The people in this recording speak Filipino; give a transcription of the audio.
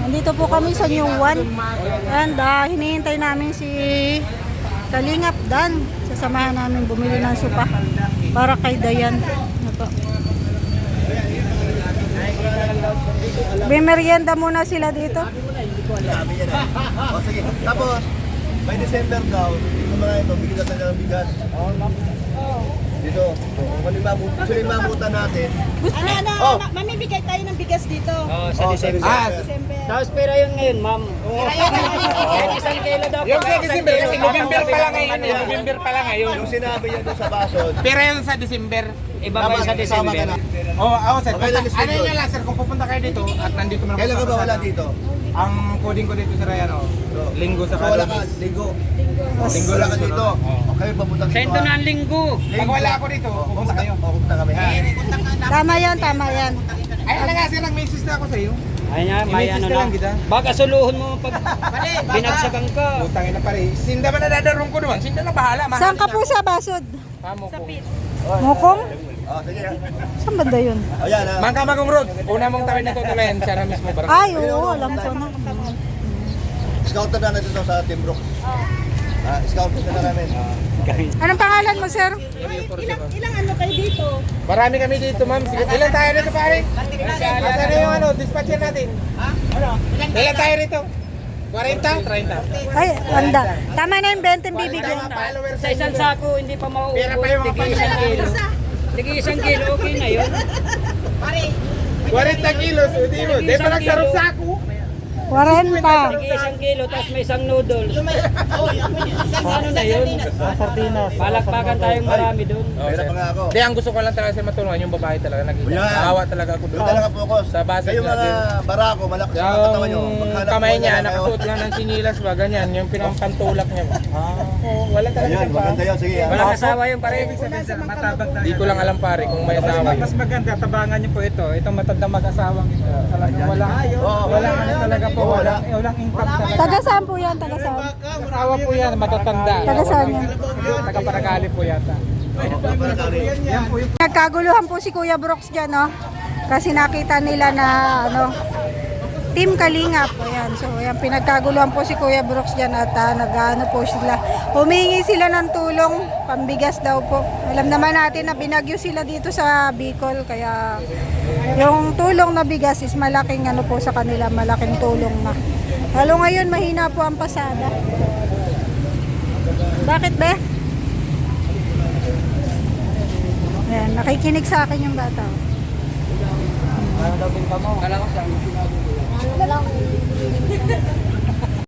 Nandito po kami sa New One. And hinihintay namin si Kalingap Dan. Sasamahan namin bumili ng supa para kay Dayan. Ito. May merienda muna sila dito. O sige, tapos by December daw, dito mga ito, bigyan natin ng bigas. Dito, kung mamutan natin. Mamibigay tayo ng bigas dito. Sa December. Tapos pera yun ngayon, ma'am. Isang kilo daw. Yung sa December, kasi November pa lang ngayon. November pa lang ngayon. Yung sinabi niya doon sa basod. Pera yun sa December. Iba pa yun sa December. Oo, sir. Okay lang, Miss Ano Lindon. yun lang, sir, kung pupunta kayo dito at nandito mo Kailan ka ba wala dito? Ang coding ko dito, sir, ayan, linggo sa So wala ka, linggo. Linggo lang ka dito. Okay, papunta dito. Sento na ang linggo. Pag wala ako dito, pupunta kayo. Pupunta kami. Tama yan, tama yan. Ay, ano nga, sir, nag-message na ako sa iyo. Ayun nga, may ano Inisist na na. lang kita. Baka suluhon mo pag binagsakan ka. Putangin na pare. Sinda ba nadadarong ko naman? Sinda na bahala. Saan ka po sa Basod? Amo ko. Mukong? Oh, sige. Saan banda yun? Ayan ha. Mangkamagong road. Una mong tawid na tutulayan. Siya na mismo barangay. Ay, oo, alam ko na. Scouter na natin ito sa Timbrook. Scouter na namin. Anong pangalan mo, sir? Ilang ano kayo dito? Marami kami dito, ma'am. Sige, ilan tayo dito, pare? Asan na yung dispatcher natin? Ilan tayo rito? 40? 30? Ay, wanda. Tama na yung 20 bibigyan. Sa isang sako, hindi pa mauubos. Pera pa yung mga Tigi isang kilo. Tigi isang kilo, okay na yun. 40 kilos, hindi mo. Di ba nagsarap sako? 40. Tigi isang kilo, tapos may isang noodles. Ano na yun? Palakpakan tayong marami doon. Pera pa nga ako. Hindi, ang gusto ko lang talaga sir matulungan yung babae talaga. Yan. Nag-awa talaga ako Doon doon. talaga focus. Sa base Kayo mga natin. barako, malakas ang katawan nyo. Yung Maghanap kamay buhay niya, na kayo. nakasuot lang ng sinilas ba, ganyan. Yung pinampantulak niya ba. Oo, wala talaga Ayan, siyang pa. maganda yun. Sige. Walang asawa yung pare. Hindi ko lang alam pare kung may asawa yun. Mas maganda, tabangan niyo po ito. Itong matandang mag-asawang ito. Talagang Oo, wala ano talaga po. Walang impact talaga. Taga saan po yan? Taga saan? Asawa po yan, matatanda. Taga saan yan? Taga Paragali po yata. Yan po yung Nagkaguluhan po si Kuya Brooks dyan, no? Kasi nakita nila na, Team Kalingap. Ayan, so, ayan, pinagkaguluhan po si Kuya Brooks dyan at nag-ano po sila. Humingi sila ng tulong, pambigas daw po. Alam naman natin na binagyo sila dito sa Bicol, kaya yung tulong na bigas is malaking ano po sa kanila, malaking tulong na. Lalo ngayon, mahina po ang pasada. Bakit be? Ayan, nakikinig sa akin yung bata. Ano daw pinta mo? Kala ko siyang